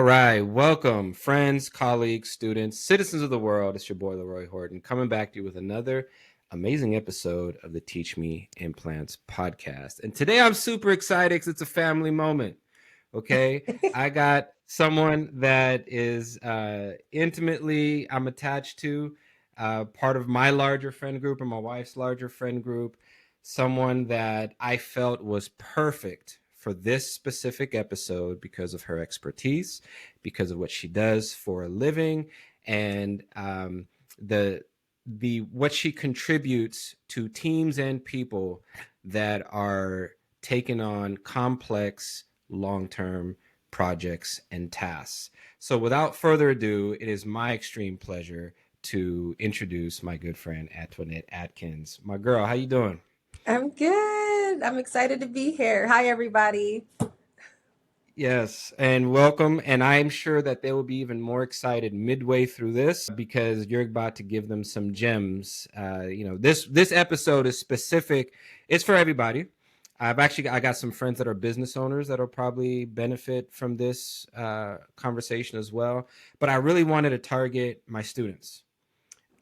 right, welcome, friends, colleagues, students, citizens of the world. It's your boy LeRoy Horton coming back to you with another amazing episode of the Teach Me Implants podcast. And today I'm super excited because it's a family moment. Okay, I got someone that is intimately I'm attached to, part of my larger friend group and my wife's larger friend group. Someone that I felt was perfect for this specific episode because of her expertise, because of what she does for a living, and the what she contributes to teams and people that are taking on complex long-term projects and tasks. So without further ado, it is my extreme pleasure to introduce my good friend Antoinette Atkins. My girl, how you doing? I'm good. I'm excited to be here. Hi, everybody. Yes, and welcome. And I'm sure that they will be even more excited midway through this because you're about to give them some gems. This episode is specific. It's for everybody. I got some friends that are business owners that'll probably benefit from this conversation as well. But I really wanted to target my students.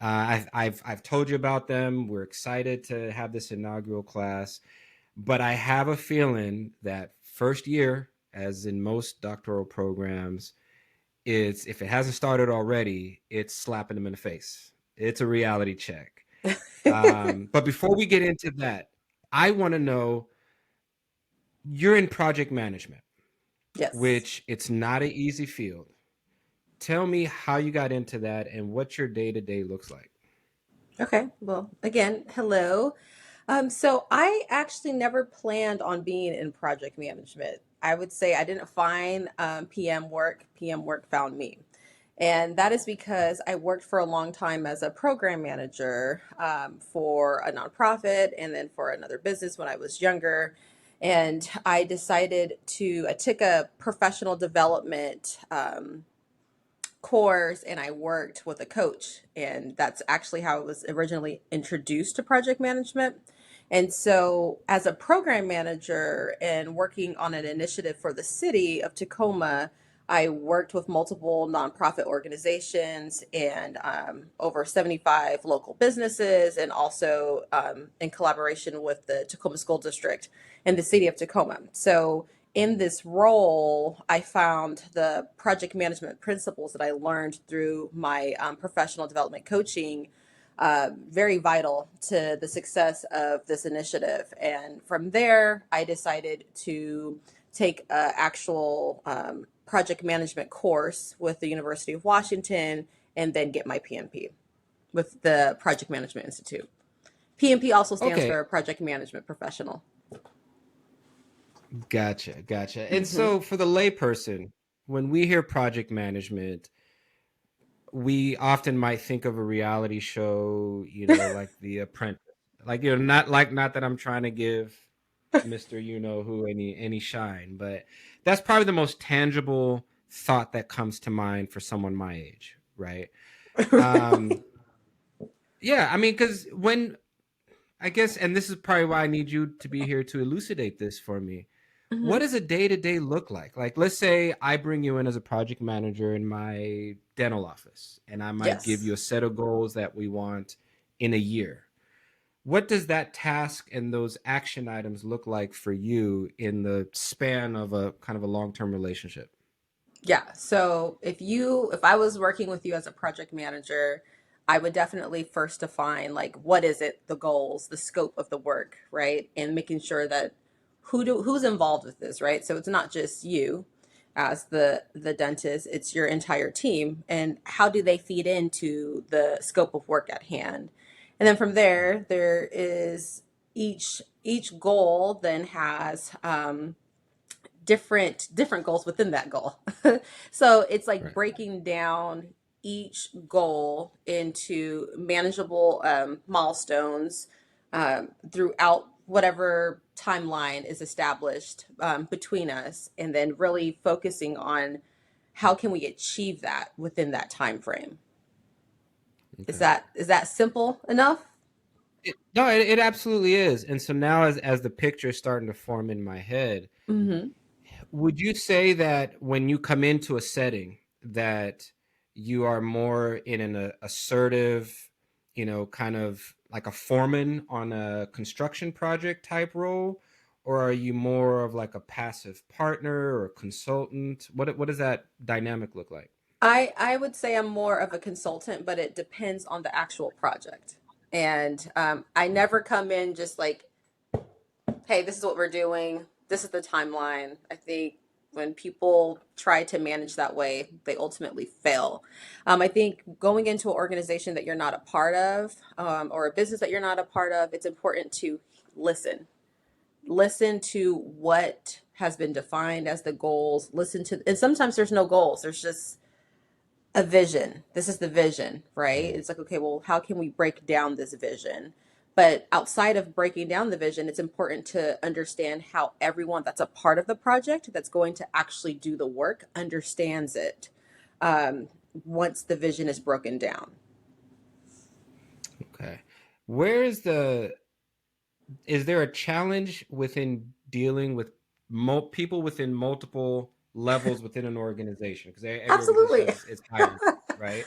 I've told you about them. We're excited to have this inaugural class, but I have a feeling that first year, as in most doctoral programs, is if it hasn't started already, it's slapping them in the face. It's a reality check. But before we get into that, I want to know, you're in project management, Yes. which it's not an easy field. Tell me how you got into that and what your day to day looks like. Okay. Well, again, hello. So I actually never planned on being in project management. I would say I didn't find PM work. PM work found me. And that is because I worked for a long time as a program manager for a nonprofit and then for another business when I was younger. And I took a professional development course and I worked with a coach. And that's actually how I was originally introduced to project management. And so, as a program manager and working on an initiative for the city of Tacoma, I worked with multiple nonprofit organizations and over 75 local businesses, and also in collaboration with the Tacoma School District and the city of Tacoma. So, in this role, I found the project management principles that I learned through my professional development coaching very vital to the success of this initiative. And from there, I decided to take an actual project management course with the University of Washington and then get my PMP with the Project Management Institute. PMP also stands Okay, for Project Management Professional. gotcha. And Hmm. so for the layperson, when we hear project management, we often might think of a reality show, like The Apprentice. Like, not that I'm trying to give Mr. You know who any shine, but that's probably the most tangible thought that comes to mind for someone my age, right? Um, yeah, I mean, because when I guess, and this is probably why I need you to be here to elucidate this for me. What Hmm. does a day to day look like? Like, let's say I bring you in as a project manager in my dental office, and I might give Yes. you a set of goals that we want in a year. What does that task and those action items look like for you in the span of a kind of a long term relationship? Yeah. So if I was working with you as a project manager, I would definitely first define like what is it, the goals, the scope of the work, right? And making sure that who's involved with this, right? So it's not just you as the dentist, it's your entire team and how do they feed into the scope of work at hand. And then from there, there is each goal then has different goals within that goal. So it's like Right. breaking down each goal into manageable milestones throughout whatever timeline is established between us, and then really focusing on how can we achieve that within that time frame. Is Okay. that simple enough? No, it absolutely is. And so now, as the picture is starting to form in my head, Mm-hmm. Would you say that when you come into a setting that you are more in an assertive, kind of like a foreman on a construction project type role, or are you more of like a passive partner or consultant? What does that dynamic look like? I would say I'm more of a consultant, but it depends on the actual project. And I never come in just like, hey, this is what we're doing. This is the timeline. I think when people try to manage that way, they ultimately fail. I think going into an organization that you're not a part of, or a business that you're not a part of, it's important to listen. Listen to what has been defined as the goals. Listen to, and sometimes there's no goals. There's just a vision. This is the vision, right? Mm. It's like, okay, well, how can we break down this vision? But outside of breaking down the vision, it's important to understand how everyone that's a part of the project that's going to actually do the work understands it, um, once the vision is broken down. Okay. Where is there a challenge within dealing with people within multiple levels within an organization? Because every organization Absolutely. is hierarchy, right?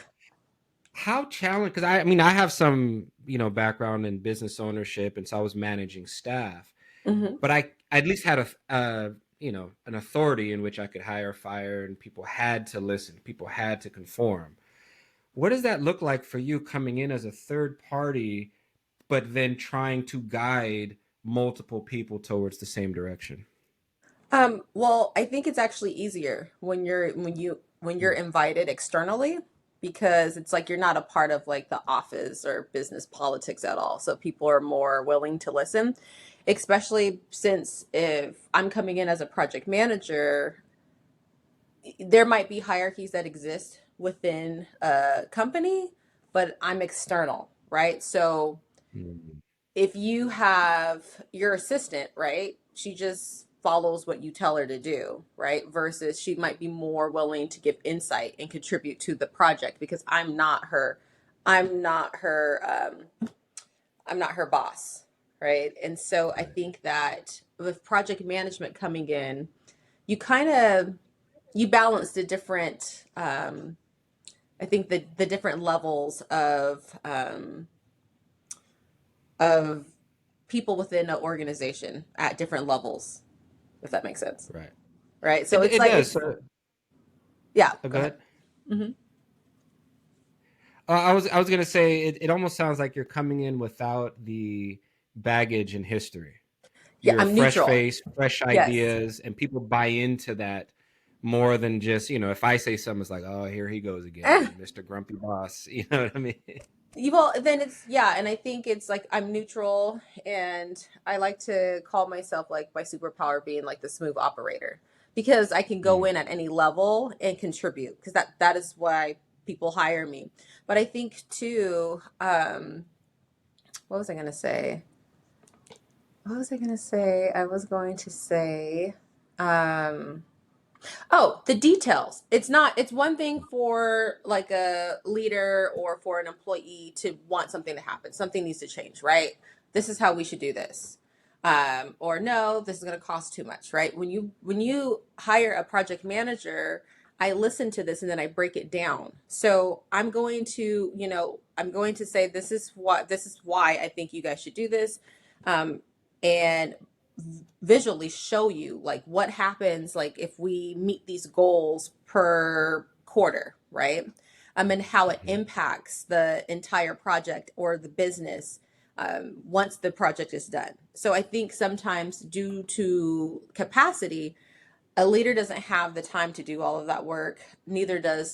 How challenged? Because I mean, I have some background in business ownership, and so I was managing staff, Hmm. but I at least had an authority in which I could hire, fire, and people had to listen. People had to conform. What does that look like for you coming in as a third party, but then trying to guide multiple people towards the same direction? Well, I think it's actually easier when you're invited externally, because it's like you're not a part of like the office or business politics at all. So people are more willing to listen, especially since if I'm coming in as a project manager, there might be hierarchies that exist within a company, but I'm external, right? So Mm. if you have your assistant, right? She just follows what you tell her to do, right? Versus she might be more willing to give insight and contribute to the project because I'm not her, I'm not her boss, right? And so I Right. think that with project management coming in, you kind of you balance the different, I think the different levels of people within an organization at different levels, if that makes sense. Right. Right. So It it's like, does. it's, yeah, go ahead. Good. Hmm. I was gonna say it almost sounds like you're coming in without the baggage and history. Yeah, You're a I'm fresh neutral. face, fresh Yes. ideas, and people buy into that more than just, if I say something, it's like, oh, here he goes Eh, again, Mr. Grumpy Boss. You know what I mean? well, then it's, yeah, and I think it's like I'm neutral, and I like to call myself like my superpower being like the smooth operator, because I can go Mm. in at any level and contribute, because that is why people hire me. But I think too, what was I gonna say? What was I gonna say? I was going to say, um, oh, the details. It's one thing for like a leader or for an employee to want something to happen. Something needs to change, right? This is how we should do this. Or no, this is going to cost too much, right? When you hire a project manager, I listen to this and then I break it down. So I'm going to say this is why I think you guys should do this. And visually show you like what happens like if we meet these goals per quarter, right? And how it Mhm. impacts the entire project or the business, once the project is done. So I think sometimes due to capacity, a leader doesn't have the time to do all of that work. Neither does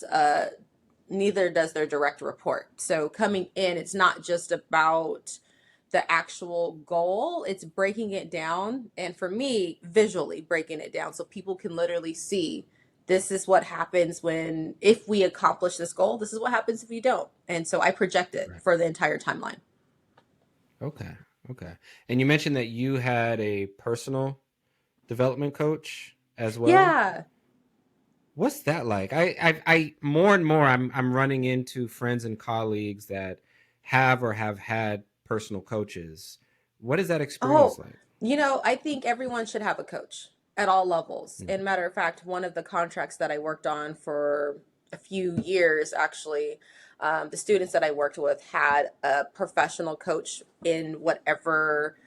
their direct report. So coming in, it's not just about the actual goal, it's breaking it down. And for me, visually breaking it down so people can literally see this is what happens when, if we accomplish this goal, this is what happens if you don't. And so I project it Right. for the entire timeline. Okay. Okay. And you mentioned that you had a personal development coach as well. Yeah. What's that like? I more and more I'm running into friends and colleagues that have or have had personal coaches. What is that experience Oh, like? I think everyone should have a coach. at all levels. Mm. And matter of fact, one of the contracts that I worked on for a few years, actually, the students that I worked with had a professional coach in whatever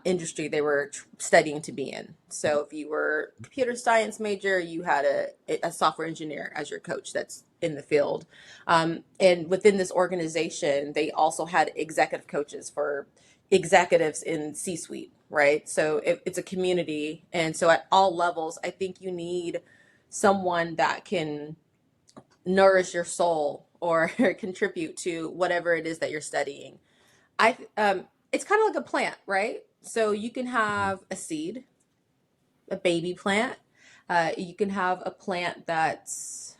industry they were studying to be in. So if you were a computer science major, you had a software engineer as your coach that's in the field. And within this organization, they also had executive coaches for executives in C-suite, right? So it's a community. And so at all levels, I think you need someone that can nourish your soul or contribute to whatever it is that you're studying. It's kind of like a plant, right? So you can Mhm. have a seed, a baby plant. You can have a plant that's,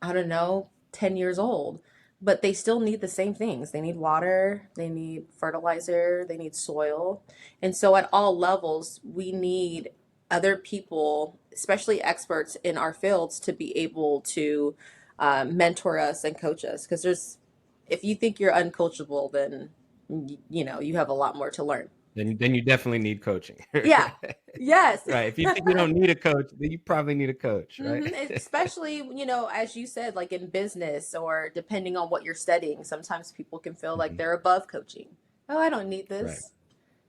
I don't know, 10 years old, but they still need the same things. They need water, they need fertilizer, they need soil. And so at all levels, we need other people, especially experts in our fields, to be able to mentor us and coach us. Because if you think you're uncoachable, then you have a lot more to learn. Then you definitely need coaching. Yeah. Yes. Right. If you think you don't need a coach, then you probably need a coach, right? Especially, as you said, like in business or depending on what you're studying, sometimes people can feel like Mhm. they're above coaching. Oh, I don't need Right. this.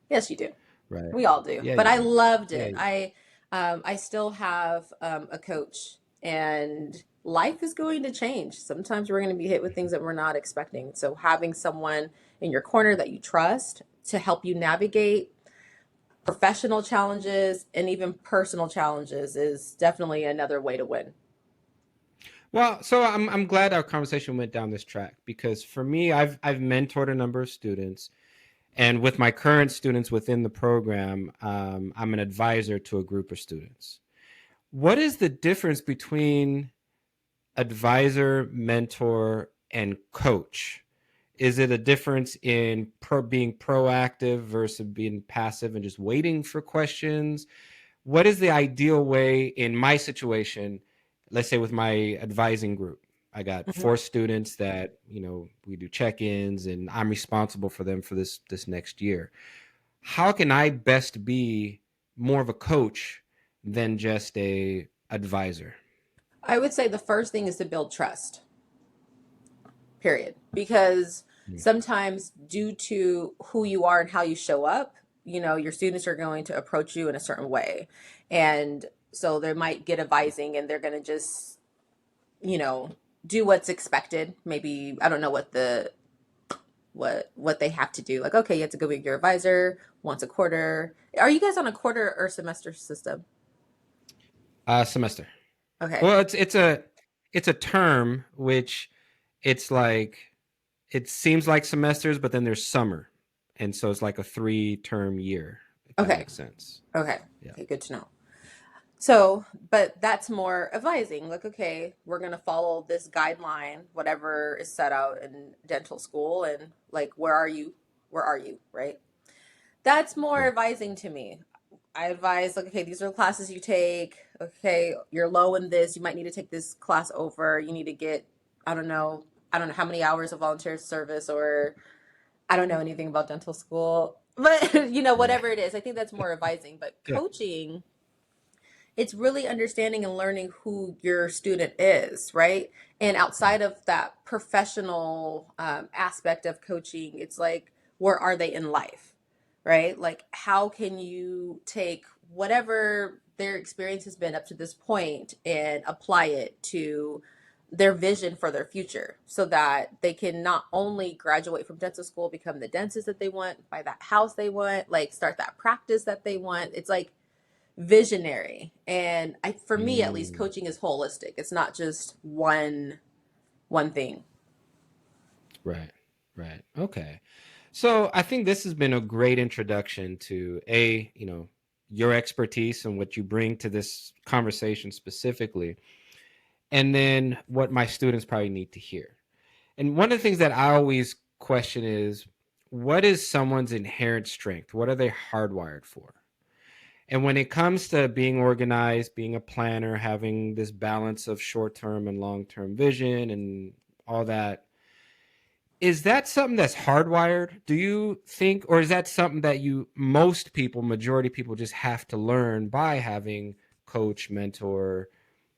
Yes, you do. Right. We all do. Yeah, But you I do. loved Yeah. it. I still have a coach, and life is going to change. Sometimes we're going to be hit with things that we're not expecting. So having someone in your corner that you trust to help you navigate professional challenges and even personal challenges is definitely another way to win. Well, so I'm glad our conversation went down this track because for me, I've mentored a number of students, and with my current students within the program, I'm an advisor to a group of students. What is the difference between advisor, mentor, and coach? Is it a difference in being proactive versus being passive and just waiting for questions? What is the ideal way in my situation? Let's say with my advising group, I got Mhm. 4 students that we do check-ins, and I'm responsible for them for this next year. How can I best be more of a coach than just a advisor? I would say the first thing is to build trust, period. Because Mm. sometimes, due to who you are and how you show up, your students are going to approach you in a certain way. And so they might get advising and they're going to just, you know, do what's expected. Maybe, I don't know what they have to do. Like, okay, you have to go meet your advisor once a quarter. Are you guys on a quarter or semester system? Semester. Okay. Well, it's a term, which it's like it seems like semesters, but then there's summer, and so it's like a 3-term year, if that Okay. makes sense. Okay. Yeah. Okay, good to know. So, but that's more advising. Like, okay, we're going to follow this guideline, whatever is set out in dental school, and like, where are you? Where are you? Right? That's more Right. advising to me. I advise, like, okay, these are the classes you take. Okay, you're low in this. You might need to take this class over. You need to get, I don't know, I don't know how many hours of volunteer service, or I don't know anything about dental school, but Right. whatever it is, I think that's more advising. But Yeah. coaching, it's really understanding and learning who your student is, right? And outside of that professional aspect of coaching, it's like, where are they in life, right? Like, how can you take whatever their experience has been up to this point and apply it to their vision for their future so that they can not only graduate from dental school, become the dentist that they want, buy that house they want, like start that practice that they want. It's like visionary. And for me at least, Mm. coaching is holistic. It's not just one thing. Right. Right. Okay. So I think this has been a great introduction to your expertise and what you bring to this conversation specifically, and then what my students probably need to hear. And one of the things that I always question is, what is someone's inherent strength? What are they hardwired for? And when it comes to being organized, being a planner, having this balance of short term and long term vision and all that, Is that something that's hardwired, do you think, or is that something that most people, majority people, just have to learn by having coach, mentor,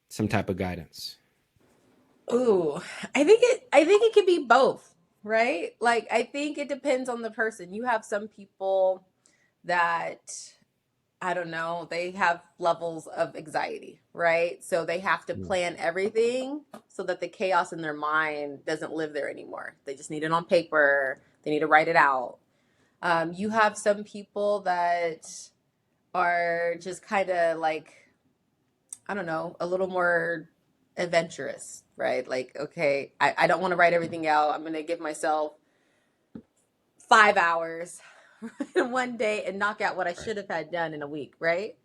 some type of guidance? Ooh, I think it could be both, right? Like I think it depends on the person. You have some people that I don't know, they have levels of anxiety, right? So they have to Yeah. plan everything so that the chaos in their mind doesn't live there anymore. They just need it on paper. They need to write it out. You have some people that are just kind of like, I don't know, a little more adventurous, right? Like, okay, I don't want to write everything out. I'm going to give myself 5 hours in one day and knock out what I Right. should have had done in a week, right?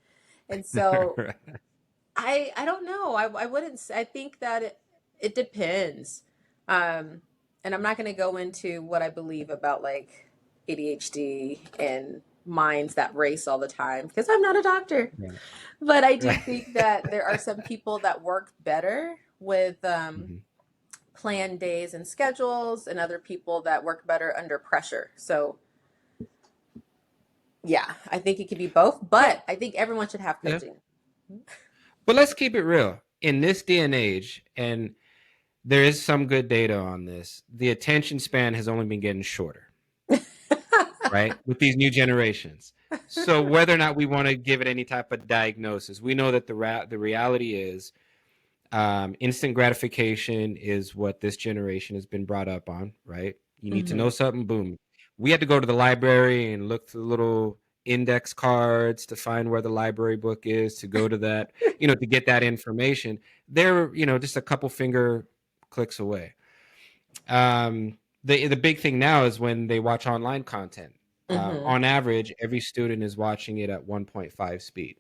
And so Right. I don't know. I wouldn't I think that it depends. Um and I'm not going to go into what I believe about like ADHD and minds that race all the time because I'm not a doctor. Right. But I do Right. think that there are some people that work better with Mhm. planned days and schedules, and other people that work better under pressure. So, yeah, I think it could be both, But but I think everyone should have yeah, coaching. but let's keep it real. In this day and age, and there is some good data on this, the attention span has only been getting shorter, right? With these new generations. So whether or not we want to give it any type of diagnosis, we know that the reality is instant gratification is what this generation has been brought up on, right? You need to know Hmm. something, boom. We had to go to the library and look through little index cards to find where the library book is, to go to that, to get that information. They're, just a couple finger clicks away. The big thing now is when they watch online content. Hmm. On average, every student is watching it at 1.5 speed,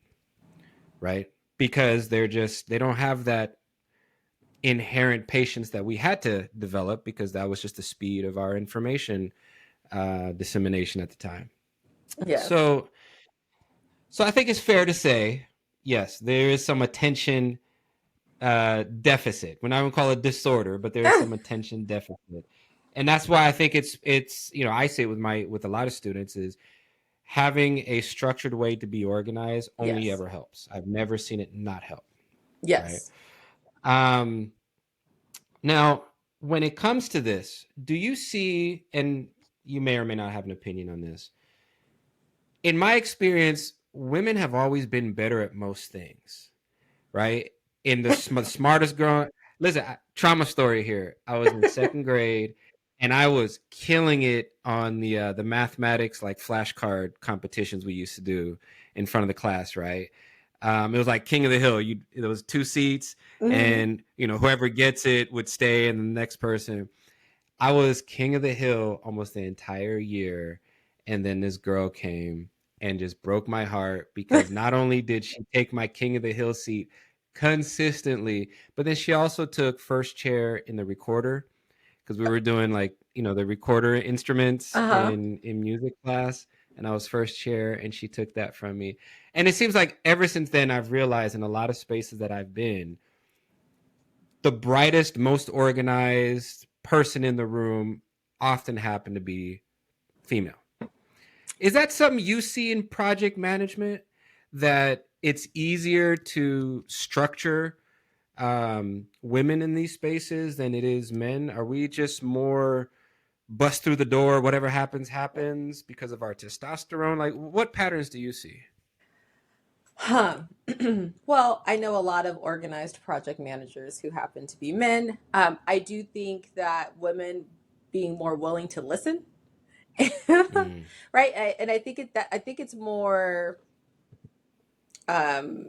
right? Because they don't have that inherent patience that we had to develop because that was just the speed of our information dissemination at the time. Yes. So, so I think it's fair to say, yes, there is some attention deficit. We're not going to call it disorder, but there is some attention deficit, and that's why I think it's I say it with a lot of students is having a structured way to be organized only Yes. ever helps. I've never seen it not help, right? Yes. Um, Now, when it comes to this, do you see, and you may or may not have an opinion on this, in my experience, women have always been better at most things, right? In the smartest girl, listen, trauma story here. I was in second grade and I was killing it on the mathematics like flashcard competitions we used to do in front of the class, right? It was like King of the Hill. There was two seats, Hmm. and whoever gets it would stay, and the next person. I was king of the hill almost the entire year, and then this girl came and just broke my heart because not only did she take my king of the hill seat consistently, but then she also took first chair in the recorder because we were doing like the recorder instruments Uh-huh. in music class, and I was first chair, and she took that from me. And it seems like ever since then, I've realized in a lot of spaces that I've been, the brightest, most organized person in the room often happen to be female. Is that something you see in project management, that it's easier to structure women in these spaces than it is men? Are we just more bust through the door, whatever happens, happens because of our testosterone? Like, what patterns do you see? Huh. Well, I know a lot of organized project managers who happen to be men. I do think that women being more willing to listen, Mm, right? And I think it's more um,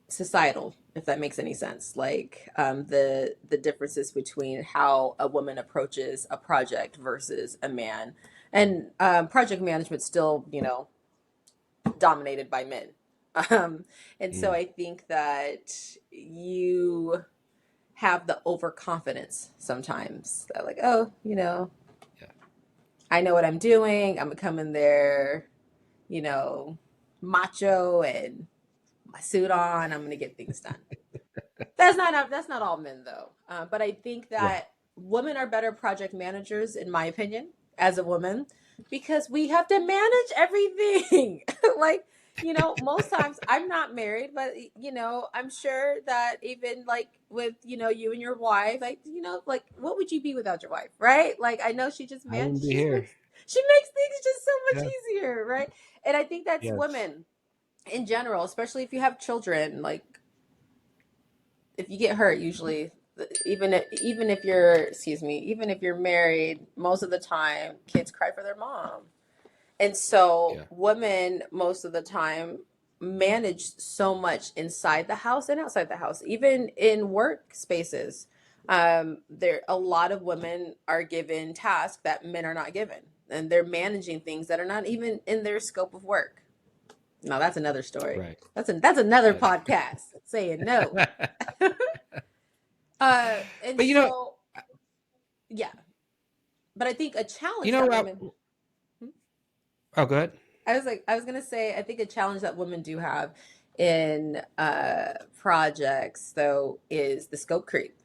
societal, if that makes any sense. Like the differences between how a woman approaches a project versus a man, and project management still, dominated by men. Um, and so mm, I think that you have the overconfidence sometimes that like, oh, yeah. I know what I'm doing. I'm gonna come in there, you know, macho and my suit on. I'm gonna get things done. That's not all men though. But I think Right. that women are better project managers, in my opinion, as a woman, because we have to manage everything. Like, most times I'm not married, but I'm sure that even like with, you and your wife, like, like what would you be without your wife, right? Like I know I wouldn't be she here. makes she makes things just so much Yeah. easier, right? And I think that's Yes. women in general, especially if you have children, like if you get hurt, usually even if you're, excuse me, even if you're married, most of the time kids cry for their mom. And so Yeah. women most of the time manage so much inside the house and outside the house, even in work spaces. There a lot of women are given tasks that men are not given, and they're managing things that are not even in their scope of work. Now that's another story. Right. That's another Yes. podcast saying no. And But so yeah, but I think a you challenge know that what? women, Oh, good. I was gonna say, I think a challenge that women do have in projects though is the scope creep,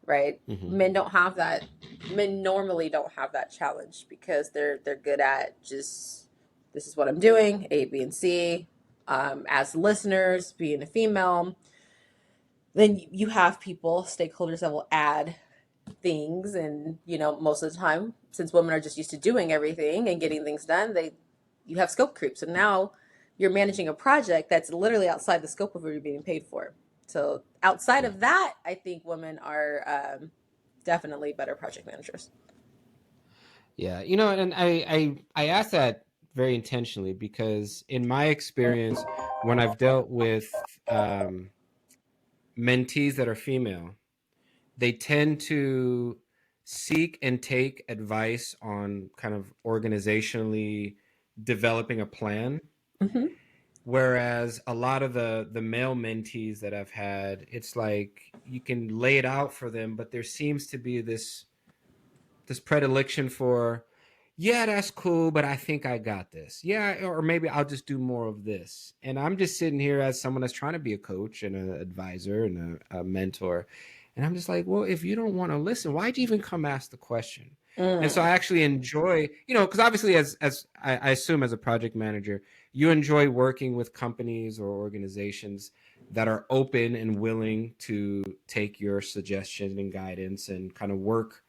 right? Hmm. Men don't have that. Men normally don't have that challenge because they're good at just, this is what I'm doing, A, B, and C. As listeners, being a female, then you have people, stakeholders that will add things, and most of the time, since women are just used to doing everything and getting things done, you have scope creep. So now you're managing a project that's literally outside the scope of what you're being paid for. So outside Yeah. of that, I think women are definitely better project managers. Yeah. And I asked that very intentionally because in my experience, when I've dealt with um, mentees that are female, they tend to seek and take advice on kind of organizationally developing a plan. Hmm. Whereas a lot of the male mentees that I've had, it's like you can lay it out for them, but there seems to be this predilection for, yeah, that's cool, but I think I got this. Yeah, or maybe I'll just do more of this. And I'm just sitting here as someone that's trying to be a coach and an advisor and a mentor. And I'm just like, well, if you don't want to listen, why'd you even come ask the question? And so Mm. I actually enjoy, because obviously, as I assume as a project manager, you enjoy working with companies or organizations that are open and willing to take your suggestions and guidance and kind of work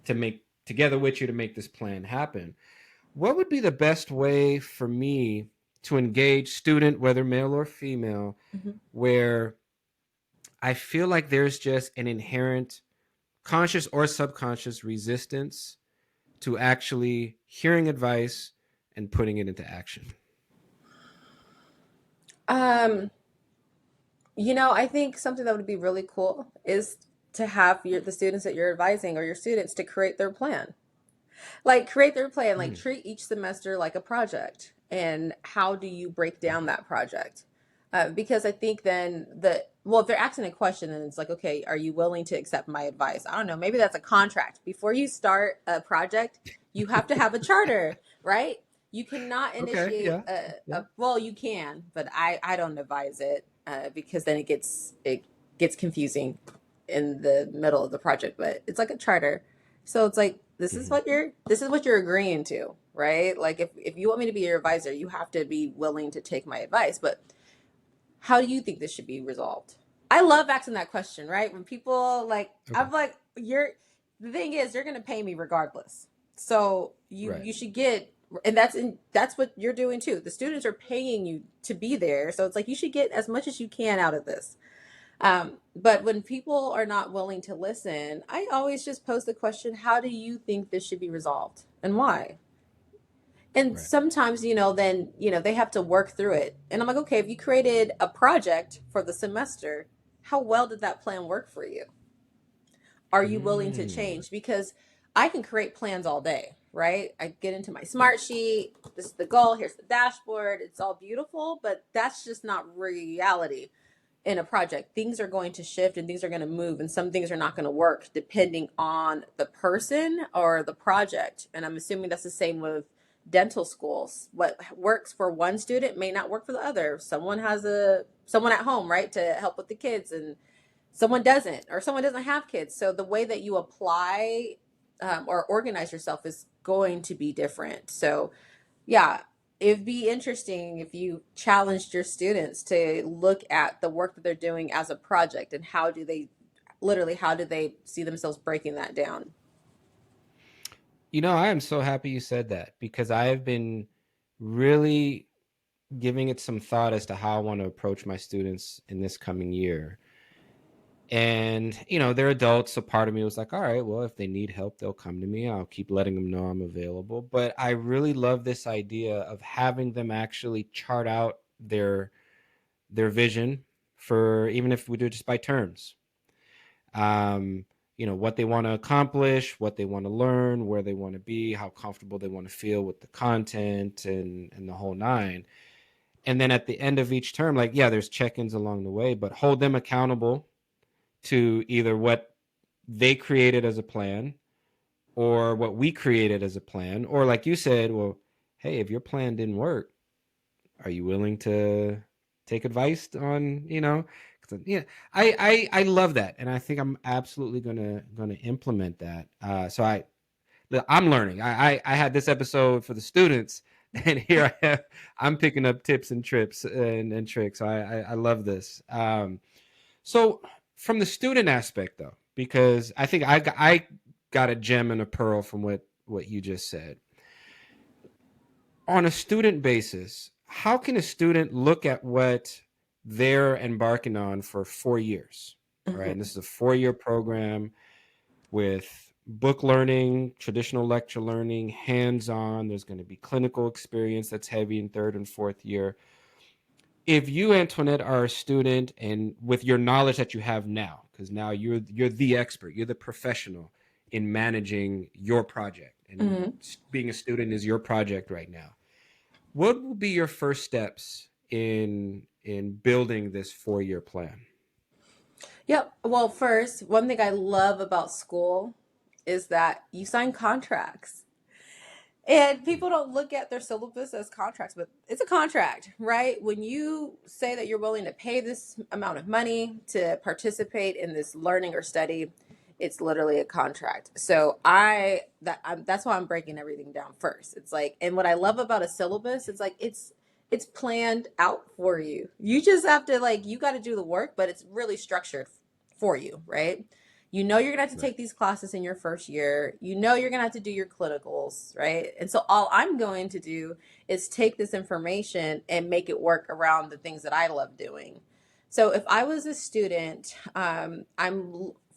to make together with you to make this plan happen. What would be the best way for me to engage student, whether male or female, Mhm. where I feel like there's just an inherent conscious or subconscious resistance to actually hearing advice and putting it into action? Um, I think something that would be really cool is to have the students that you're advising or your students to create their plan. Like create their plan, like Mm, treat each semester like a project. And how do you break down that project? Because I think then well, if they're asking a question, then it's like, okay, are you willing to accept my advice? I don't know. Maybe that's a contract. Before you start a project, you have to have a charter, right? You cannot okay. initiate Yeah. Yeah. well, you can, but I don't advise it because then it gets confusing in the middle of the project. But it's like a charter, so it's like Hmm. this is what you're agreeing to, right? Like if you want me to be your advisor, you have to be willing to take my advice. But how do you think this should be resolved? I love asking that question, right? When people like, Okay. I'm like, the thing is, you're gonna pay me regardless. So Right. you should get, and that's what you're doing too. The students are paying you to be there, so it's like you should get as much as you can out of this. But when people are not willing to listen, I always just pose the question, how do you think this should be resolved and why? And Right. sometimes, then, they have to work through it. And I'm like, okay, if you created a project for the semester, how well did that plan work for you? Are you willing to Mm, change? Because I can create plans all day, right? I get into my smart sheet. This is the goal. Here's the dashboard. It's all beautiful, but that's just not reality in a project. Things are going to shift and things are going to move, and some things are not going to work depending on the person or the project. And I'm assuming that's the same with dental schools. What works for one student may not work for the other. Someone has someone at home, right, to help with the kids, and someone doesn't, or someone doesn't have kids. So the way that you apply or organize yourself is going to be different. So yeah, it'd be interesting if you challenged your students to look at the work that they're doing as a project, and how do they see themselves breaking that down. I am so happy you said that because I have been really giving it some thought as to how I want to approach my students in this coming year. And, they're adults. So part of me was like, all right, well, if they need help, they'll come to me. I'll keep letting them know I'm available. But I really love this idea of having them actually chart out their vision for, even if we do it just by terms. Um, what they want to accomplish, what they want to learn, where they want to be, how comfortable they want to feel with the content and the whole nine. And then at the end of each term, like, yeah, there's check-ins along the way, but hold them accountable to either what they created as a plan or what we created as a plan. Or like you said, well, hey, if your plan didn't work, are you willing to take advice on, yeah, I love that. And I think I'm absolutely gonna implement that. I'm learning. I had this episode for the students, and here I'm picking up tips and trips and tricks. I love this. So from the student aspect, though, because I think I got a gem and a pearl from what you just said. On a student basis, how can a student look at what they're embarking on for 4 years? All right, and Mhm. this is a 4-year program with book learning, traditional lecture learning, hands-on. There's going to be clinical experience that's heavy in third and fourth year. If you, Antoinette, are a student, and with your knowledge that you have now, because now you're the expert, you're the professional in managing your project, and Mhm. being a student is your project right now. What will be your first steps in building this 4-year plan? Yep. Well, first, one thing I love about school is that you sign contracts. And people don't look at their syllabus as contracts, but it's a contract, right? When you say that you're willing to pay this amount of money to participate in this learning or study, it's literally a contract. So that's why I'm breaking everything down first. It's like, and what I love about a syllabus, it's like it's planned out for you. You just have to, like, you got to do the work, but it's really structured for you, right? You know you're gonna have to Right. take these classes in your first year. You know you're gonna have to do your clinicals, right? And so all I'm going to do is take this information and make it work around the things that I love doing. So if I was a student,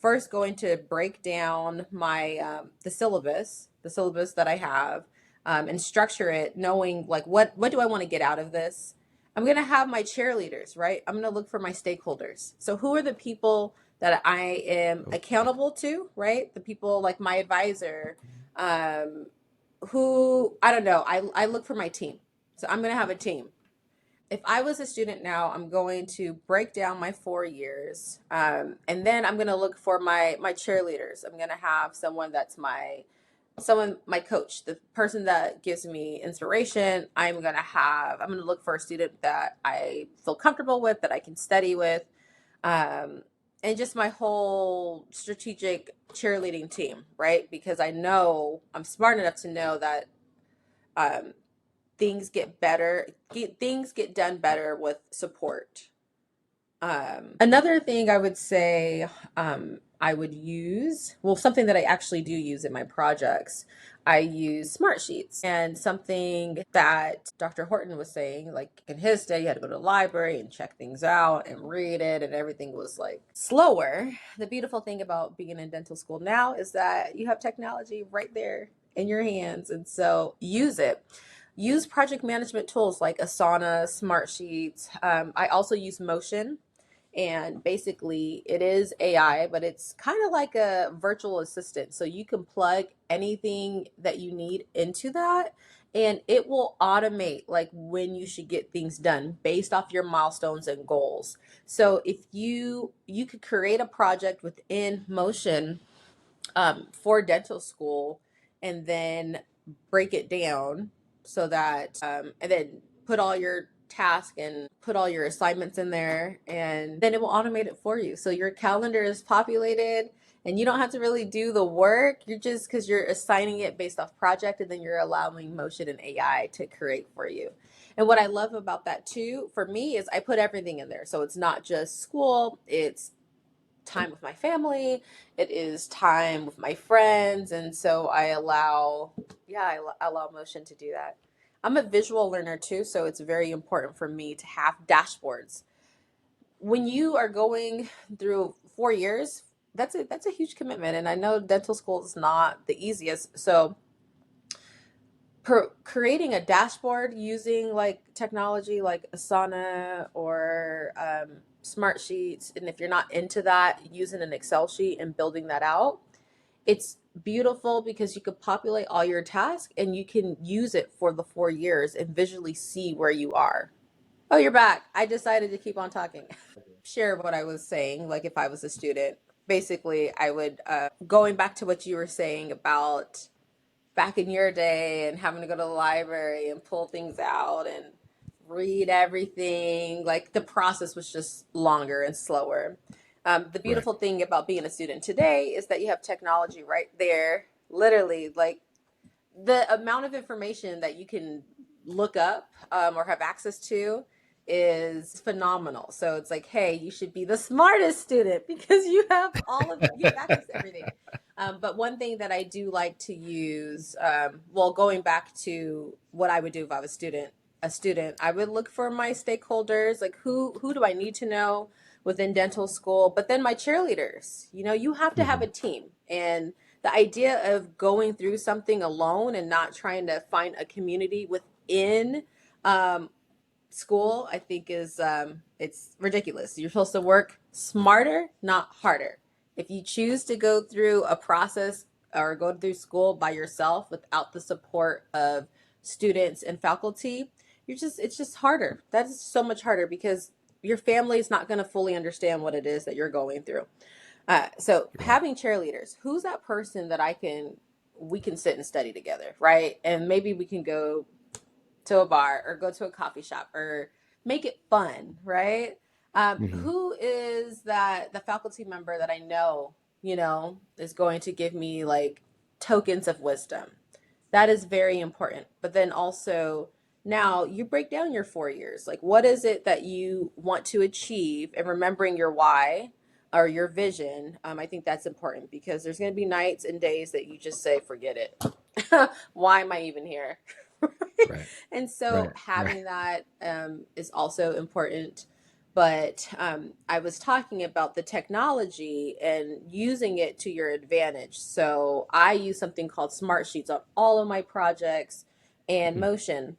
first going to break down my the syllabus that I have, and structure it, knowing like what do I want to get out of this. I'm gonna have my cheerleaders, right? I'm gonna look for my stakeholders. So who are the people that I am Okay. accountable to, right? The people like my advisor, um, who I don't know. I look for my team. So I'm going to have a team. If I was a student now, I'm going to break down my 4 years, and then I'm going to look for my cheerleaders. I'm going to have someone my coach, the person that gives me inspiration. I'm going to look for a student that I feel comfortable with, that I can study with, um, and just my whole strategic cheerleading team, right? Because I know I'm smart enough to know that um, things get done better with support. Another thing I would say, I would use, well, something that I actually do use in my projects, I use smart sheets. And something that Dr. Horton was saying, like in his day, you had to go to the library and check things out and read it, and everything was like slower. The beautiful thing about being in dental school now is that you have technology right there in your hands. And so use it. Use project management tools like Asana, Smartsheets. I also use Motion, and basically it is AI, but it's kind of like a virtual assistant. So you can plug anything that you need into that, and it will automate like when you should get things done based off your milestones and goals. So if you could create a project within Motion, for dental school, and then break it down so that and then put all your task and put all your assignments in there, and then it will automate it for you. So your calendar is populated and you don't have to really do the work. You're just, because you're assigning it based off project, and then you're allowing Motion and AI to create for you. And what I love about that too, for me, is I put everything in there. So it's not just school, it's time with my family, it is time with my friends. And so I allow, yeah, I allow Motion to do that. I'm a visual learner too, so it's very important for me to have dashboards. When you are going through 4 years, that's a huge commitment, and I know dental school is not the easiest. So creating a dashboard using like technology like Asana or smart sheets, and if you're not into that, using an Excel sheet and building that out, it's beautiful because you could populate all your tasks and you can use it for the 4 years and visually see where you are. Oh, you're back. I decided to keep on talking. Share what I was saying, like if I was a student, basically I would, going back to what you were saying about back in your day and having to go to the library and pull things out and read everything, like the process was just longer and slower. The Right. beautiful thing about being a student today is that you have technology right there, literally, like the amount of information that you can look up, or have access to is phenomenal. So it's like, hey, you should be the smartest student because you have access to everything. But one thing that I do like to use, well, going back to what I would do if I was a student, I would look for my stakeholders, like who do I need to know within dental school, but then my cheerleaders. You have to have Mhm. a team, and the idea of going through something alone and not trying to find a community within um, school, I think is it's ridiculous. You're supposed to work smarter, not harder. If you choose to go through a process or go through school by yourself without the support of students and faculty, it's just harder. That is so much harder because your family is not going to fully understand what it is that you're going through. So Right. having cheerleaders, who's that person that we can sit and study together, right? And maybe we can go to a bar or go to a coffee shop or make it fun, right? Mhm. Who is the faculty member that I know, is going to give me like tokens of wisdom? That is very important. But then also, now you break down your 4 years. Like, what is it that you want to achieve, and remembering your why or your vision. I think that's important because there's going to be nights and days that you just say, forget it. Why am I even here? Right. And so Right. Right. having that is also important. But I was talking about the technology and using it to your advantage. So I use something called Smart Sheets on all of my projects and Mhm. Motion.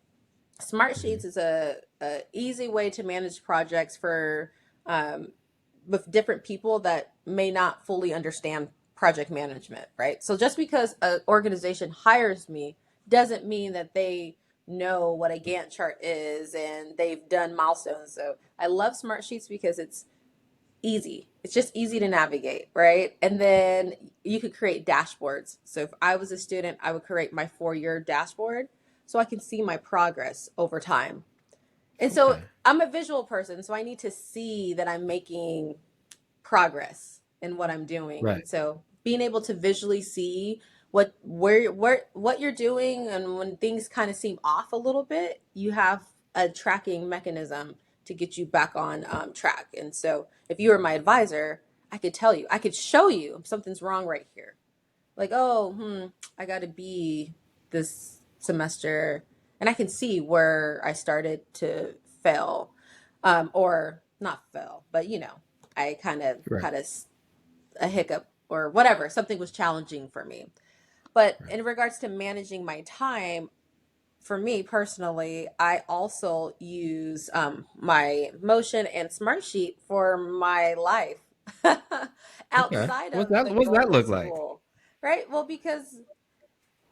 Smart Mhm. Sheets is a easy way to manage projects for um, with different people that may not fully understand project management, right? So just because an organization hires me doesn't mean that they know what a Gantt chart is and they've done milestones. So I love Smart Sheets because it's easy. It's just easy to navigate, right? And then you could create dashboards. So if I was a student, I would create my 4 year dashboard so I can see my progress over time. And so Okay. I'm a visual person, so I need to see that I'm making progress in what I'm doing. Right. And so being able to visually see what you're doing, and when things kind of seem off a little bit, you have a tracking mechanism to get you back on track. And so if you were my advisor, I could tell you, I could show you something's wrong right here. Like, oh, I got a B this semester, and I can see where I started to fail, or not fail, but I kind of Right. had a hiccup or whatever. Something was challenging for me. But Right. in regards to managing my time, for me personally, I also use my Motion and Smartsheet for my life Okay. outside What's of that? the What's that normal look like? school, right? Well, because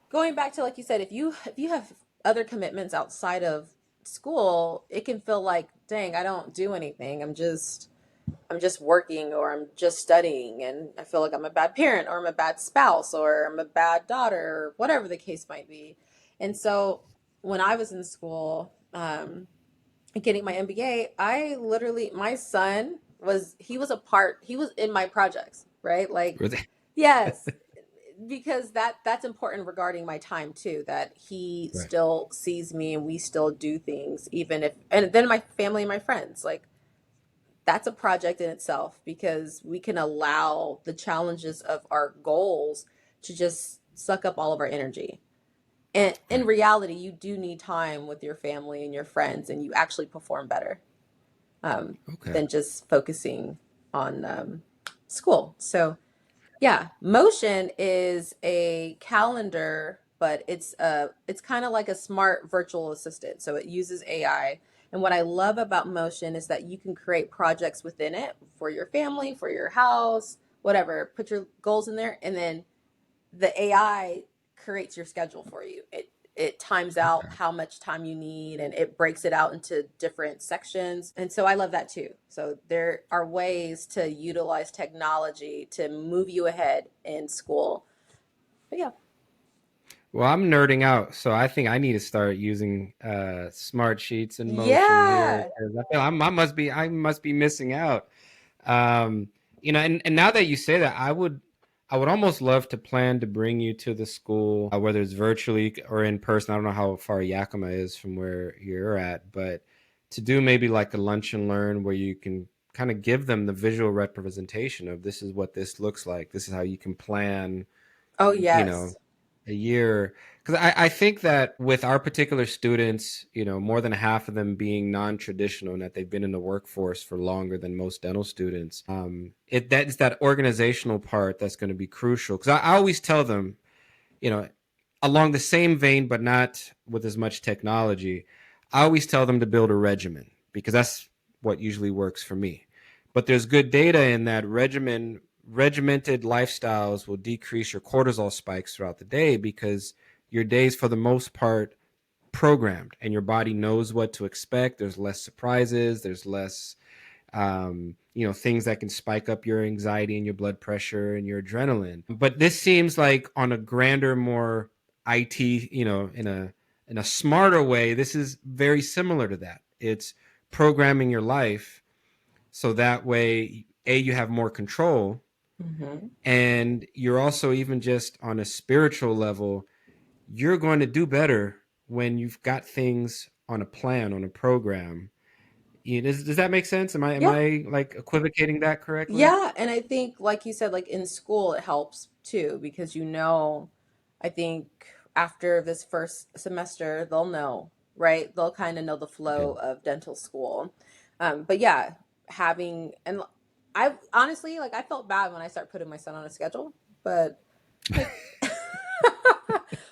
going back to, like you said, if you have other commitments outside of school, it can feel like, dang, I don't do anything. I'm just working, or I'm just studying, and I feel like I'm a bad parent, or I'm a bad spouse, or I'm a bad daughter, or whatever the case might be. And so when I was in school, getting my MBA, I literally, my son was, he was in my projects, right? Like, Really? yes, because that's important regarding my time too, that he Right. still sees me and we still do things, even if, and then my family and my friends, like, that's a project in itself because we can allow the challenges of our goals to just suck up all of our energy. And in Right. reality, you do need time with your family and your friends, and you actually perform better Okay. than just focusing on school. So, yeah, Motion is a calendar, but it's kind of like a smart virtual assistant. So it uses AI. And what I love about Motion is that you can create projects within it for your family, for your house, whatever. Put your goals in there, and then the AI creates your schedule for you. It times out Okay. how much time you need, and it breaks it out into different sections. And so I love that too. So there are ways to utilize technology to move you ahead in school. But yeah. Well, I'm nerding out, so I think I need to start using smart sheets in motion here Yeah. because I feel I must be missing out. Um, and now that you say that, I would almost love to plan to bring you to the school, whether it's virtually or in person. I don't know how far Yakima is from where you're at, but to do maybe like a lunch and learn where you can kind of give them the visual representation of this is what this looks like. This is how you can plan, Oh, you know, yes. a year. Because I think that with our particular students, more than half of them being non-traditional and that they've been in the workforce for longer than most dental students, that is that organizational part that's going to be crucial. Because I always tell them, you know, along the same vein, but not with as much technology, I always tell them to build a regimen because that's what usually works for me. But there's good data in that regimented lifestyles will decrease your cortisol spikes throughout the day because your days, for the most part, programmed and your body knows what to expect. There's less surprises. There's less things that can spike up your anxiety and your blood pressure and your adrenaline. But this seems like on a grander, more IT, in a smarter way, this is very similar to that. It's programming your life so that way, you have more control, Hmm. and you're also, even just on a spiritual level, you're going to do better when you've got things on a plan, on a program. Does that make sense? Am Yeah. I like equivocating that correctly? Yeah, and I think, like you said, like in school, it helps too because I think after this first semester, they'll know, right? They'll kind of know the Yeah. flow of dental school. But yeah, and I honestly, like, I felt bad when I started putting my son on a schedule, but like,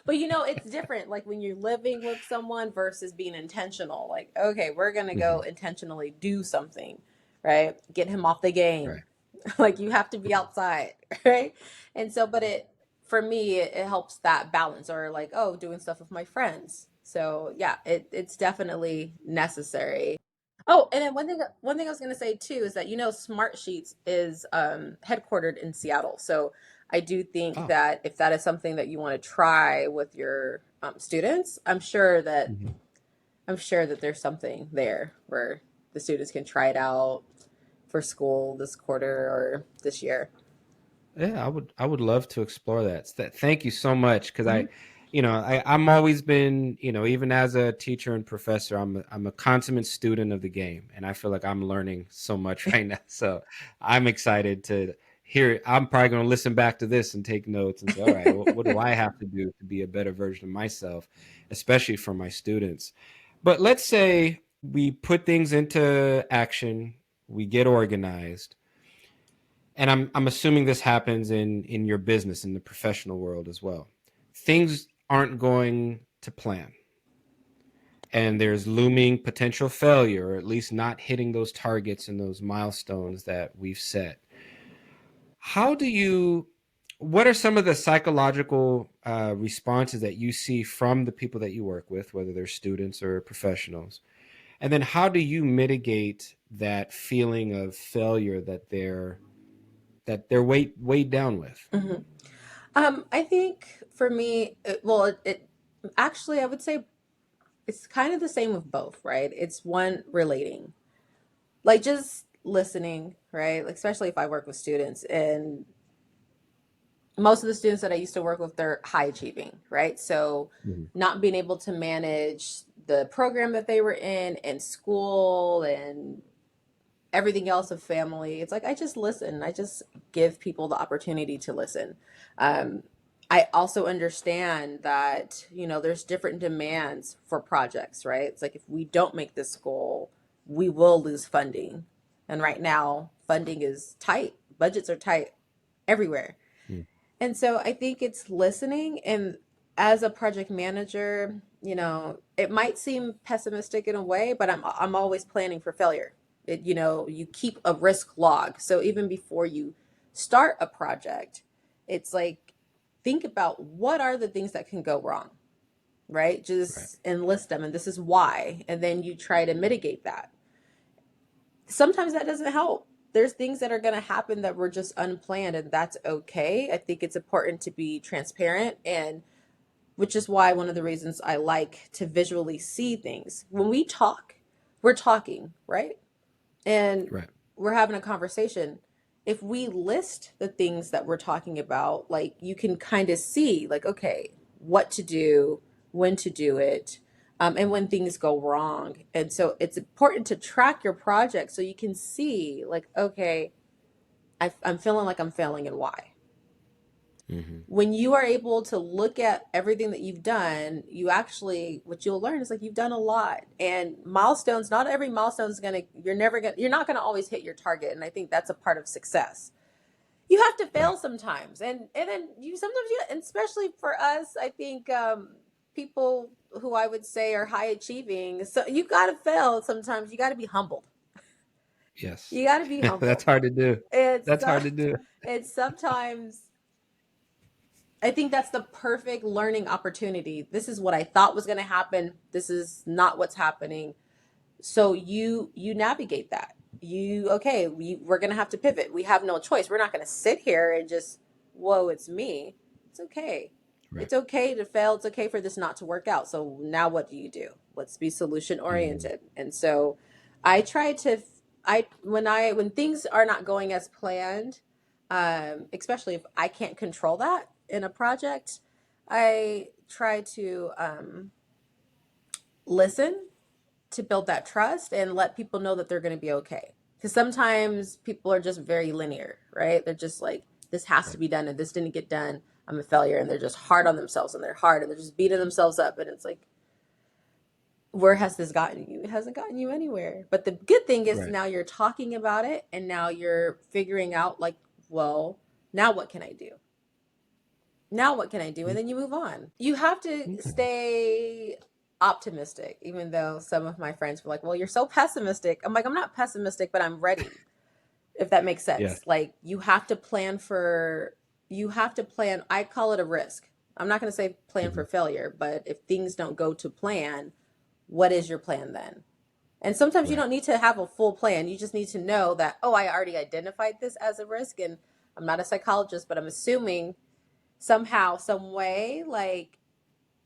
but it's different. Like when you're living with someone versus being intentional. Like, okay, we're gonna go Hmm. intentionally do something, right? Get him off the game. Right. Like you have to be outside, right? And so, but for me, it helps that balance, or like, oh, doing stuff with my friends. So yeah, it's definitely necessary. Oh, and then one thing I was gonna say too is that Smart Sheets is headquartered in Seattle. So I do think Oh. that if that is something that you want to try with your students, Mhm. I'm sure that there's something there where the students can try it out for school this quarter or this year. Yeah, I would love to explore that. Thank you so much because Mhm. I'm always been, even as a teacher and professor, I'm a consummate student of the game, and I feel like I'm learning so much right now. So I'm excited to hear it. I'm probably going to listen back to this and take notes and say, all right, what do I have to do to be a better version of myself, especially for my students? But let's say we put things into action, we get organized, and I'm assuming this happens in your business, in the professional world as well. Things aren't going to plan, and there's looming potential failure, or at least not hitting those targets and those milestones that we've set. How do you? What are some of the psychological responses that you see from the people that you work with, whether they're students or professionals? And then how do you mitigate that feeling of failure that they're weighed down with? Mhm. I think for me, well, actually, I would say it's kind of the same with both, right? It's one relating, like just listening, right? Like, especially if I work with students, and most of the students that I used to work with, they're high achieving, right? So Mhm. not being able to manage the program that they were in and school and everything else of family. It's like I just listen. I just give people the opportunity to listen. Um, I also understand that, there's different demands for projects, right? It's like if we don't make this goal, we will lose funding. And right now, funding is tight, budgets are tight everywhere. Mm. And so I think it's listening. And as a project manager, it might seem pessimistic in a way, but I'm always planning for failure. You keep a risk log. So even before you start a project, it's like think about what are the things that can go wrong, right? Right. Just enlist them, and this is why, and then you try to mitigate that. Sometimes that doesn't help. There's things that are going to happen that were just unplanned, and that's okay. I think it's important to be transparent, and which is why one of the reasons I like to visually see things. When we talk, we're talking, right? And Right. we're having a conversation. If we list the things that we're talking about, like you can kind of see, like, okay, what to do, when to do it, and when things go wrong. And so it's important to track your project so you can see, like, okay, I'm feeling like I'm failing and why. Hmm. When you are able to look at everything that you've done, you actually, what you'll learn is like you've done a lot. And milestones, not every milestone is gonna, you're not gonna always hit your target. And I think that's a part of success. You have to Right. fail sometimes, and then and especially for us, I think people who I would say are high achieving, so you got to fail sometimes. You got to be humbled. Yes. You got to be That's humbled. hard to do. It's That's hard to do. it's sometimes I think that's the perfect learning opportunity. This is what I thought was going to happen. This is not what's happening. So you navigate that. We're going to have to pivot. We have no choice. We're not going to sit here and just, whoa, it's me. It's okay. Right. It's okay to fail. It's okay for this not to work out. So now what do you do? Let's be solution Hmm. oriented. And so I try to when things are not going as planned, especially if I can't control that in a project, I try to listen to build that trust and let people know that they're going to be okay. Because sometimes people are just very linear, right? They're just like, this has to Right. be done and this didn't get done. I'm a failure. And they're just hard on themselves and they're hard and they're just beating themselves up. And it's like, where has this gotten you? It hasn't gotten you anywhere. But the good thing is Right. now you're talking about it and now you're figuring out, like, well, now what can I do? Now what can I do? And then you move on. You have to Okay. stay optimistic, even though some of my friends were like, well, you're so pessimistic. I'm like, I'm not pessimistic, but I'm ready, if that makes Yes. sense. Like, you have to plan. I call it a risk. I'm not going to say plan Hmm. for failure, but if things don't go to plan, what is your plan then? And sometimes you Right. don't need to have a full plan. You just need to know that, oh, I already identified this as a risk. And I'm not a psychologist, but I'm assuming somehow, some way, like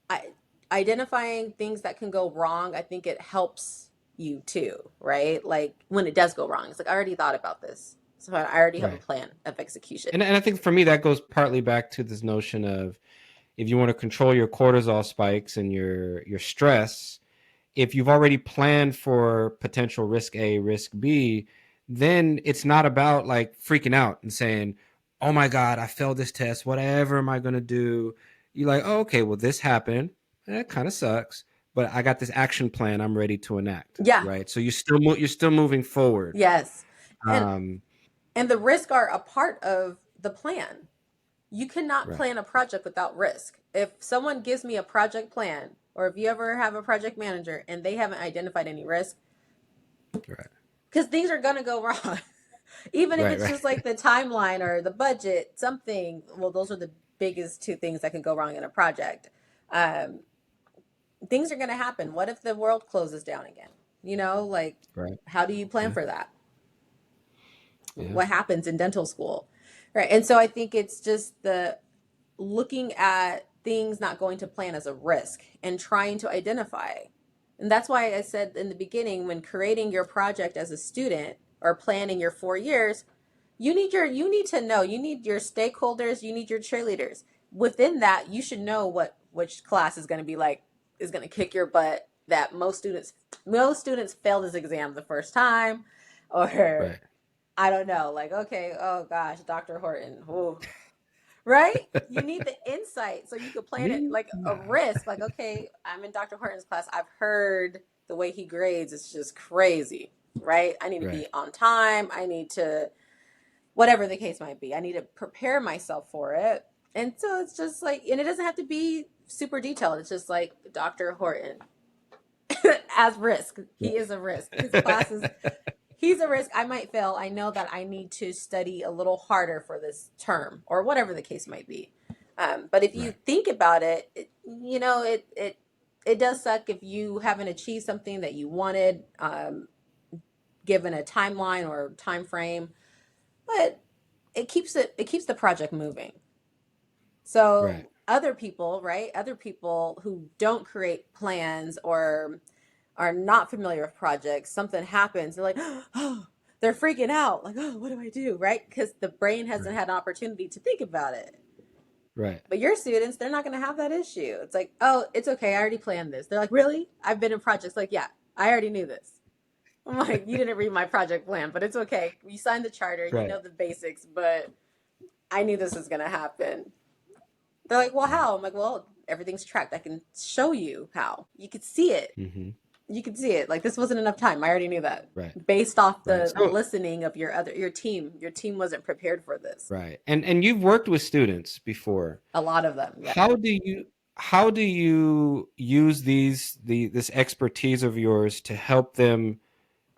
I, identifying things that can go wrong, I think it helps you too, right? Like when it does go wrong, it's like I already thought about this, so I already have a Right. plan of execution. And I think for me that goes partly back to this notion of if you want to control your cortisol spikes and your stress, if you've already planned for potential risk A, risk B, then it's not about like freaking out and saying, "Oh my God, I failed this test. Whatever am I going to do?" You're like, "Oh, okay, well, this happened. That kind of sucks, but I got this action plan I'm ready to enact." Yeah. Right. So you're still moving forward. Yes. and Um, and the risk are a part of the plan. You cannot right. plan a project without risk. If someone gives me a project plan, or if you ever have a project manager and they haven't identified any risk, Right. because things are going to go wrong. Even if Right. it's Right. just like the timeline or the budget, something, well, those are the biggest two things that can go wrong in a project. Um, Things are going to happen. What if the world closes down again? Like, Right. how do you plan Yeah. for that? Yeah. What happens in dental school? Right. And so I think it's just the looking at things not going to plan as a risk and trying to identify. And that's why I said in the beginning, when creating your project as a student or planning your 4 years, you need to know, you need your stakeholders, you need your cheerleaders. Within that, you should know what which class is going to be like, is going to kick your butt, that most students fail this exam the first time, or Right. I don't know, like, okay, oh gosh, Dr. Horton, ooh, right? You need the insight so you could plan it Me? like a Nah. risk. Like, okay, I'm in Dr. Horton's class. I've heard the way he grades is just crazy, right? I need to Right. be on time. I need to, whatever the case might be, I need to prepare myself for it. And so it's just like, and it doesn't have to be super detailed. It's just like Dr. Horton as risk. He is a risk. His classes, he's a risk. I might fail. I know that I need to study a little harder for this term or whatever the case might be. But if you Right. think about it, it does suck if you haven't achieved something that you wanted, given a timeline or time frame. But it keeps the project moving. Right. So other people, right? Other people who don't create plans or are not familiar with projects, something happens, they're like, oh, they're freaking out, like, oh, what do I do, right? Because the brain hasn't Right. had an opportunity to think about it. Right. But your students, they're not going to have that issue. It's like, oh, it's okay. I already planned this. They're like, really? I've been in projects. Like, yeah, I already knew this. I'm like, you didn't read my project plan, but it's okay. You signed the charter. You Right. know the basics, but I knew this was going to happen. They're like, well, Right. how? I'm like, well, everything's tracked. I can show you how. You could see it. Mm-hmm. You could see it. Like, this wasn't enough time. I already knew that. Right. Based off Right. the So listening of your team. Your team wasn't prepared for this. right. And you've worked with students before. A lot of them, yeah. How do you use this expertise of yours to help them?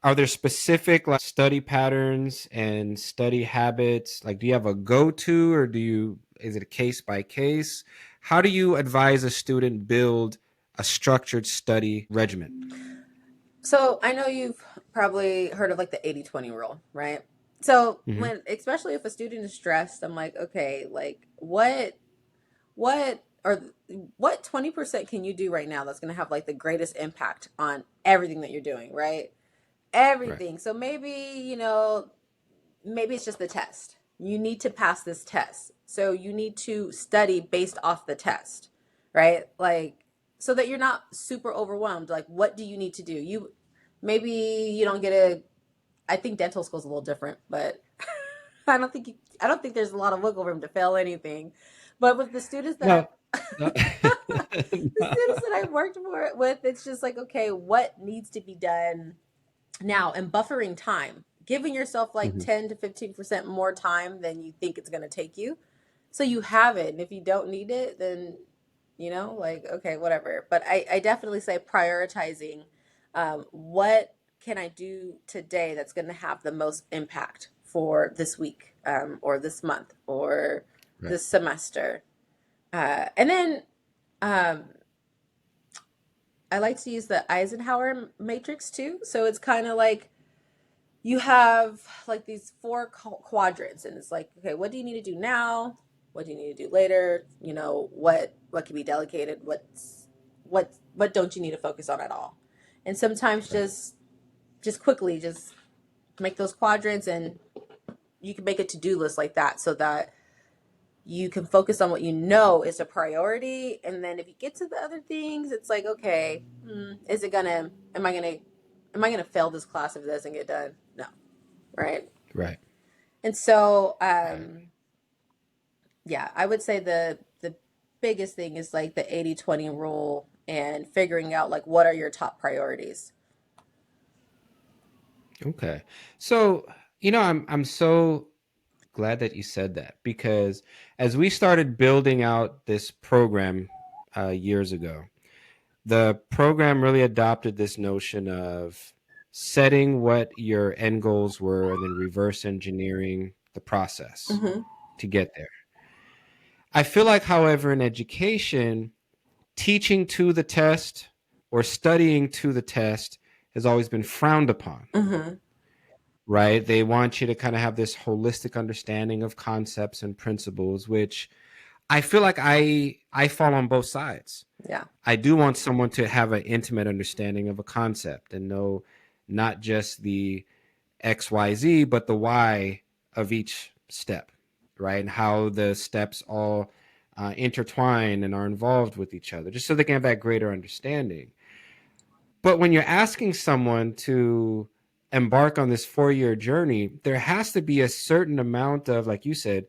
Are there specific like study patterns and study habits? Like, do you have a go-to, or is it a case by case? How do you advise a student build a structured study regimen? So I know you've probably heard of like the 80/20 rule, right? So Hmm. especially if a student is stressed, I'm like, okay, like what 20% can you do right now that's going to have like the greatest impact on everything that you're doing, right? Right. Everything. So maybe it's just the test. You need to pass this test. So you need to study based off the test, right? Like, so that you're not super overwhelmed. Like, what do you need to do? Maybe you don't get I think dental school is a little different, but I don't think there's a lot of wiggle room to fail anything. But with the students that No. I've No. the students that I've worked with, it's just like, okay, what needs to be done now, and buffering time, giving yourself like Mhm. 10 to 15% more time than you think it's going to take you. So you have it. And if you don't need it, then, like, okay, whatever. But I definitely say prioritizing, what can I do today that's going to have the most impact for this week, or this month, or Right. this semester. And then um, I like to use the Eisenhower matrix too. So it's kind of like you have like these four quadrants, and it's like, okay, what do you need to do now? What do you need to do later? What can be delegated? What don't you need to focus on at all? And sometimes Right. just quickly just make those quadrants, and you can make a to-do list like that, so that you can focus on what you know is a priority. And then if you get to the other things, it's like, okay, is it gonna am I gonna fail this class if it doesn't get done? No. Right. Right. And so Right. yeah, I would say the biggest thing is like the 80/20 rule, and figuring out like what are your top priorities. Okay. So, I'm so glad that you said that, because as we started building out this program years ago, the program really adopted this notion of setting what your end goals were and then reverse engineering the process Hmm. to get there. I feel like, however, in education, teaching to the test or studying to the test has always been frowned upon, Hmm. right? They want you to kind of have this holistic understanding of concepts and principles, which I feel like I fall on both sides. Yeah. I do want someone to have an intimate understanding of a concept and know not just the XYZ, but the why of each step, right? And how the steps all intertwine and are involved with each other, just so they can have that greater understanding. But when you're asking someone to embark on this 4-year journey, there has to be a certain amount of, like you said,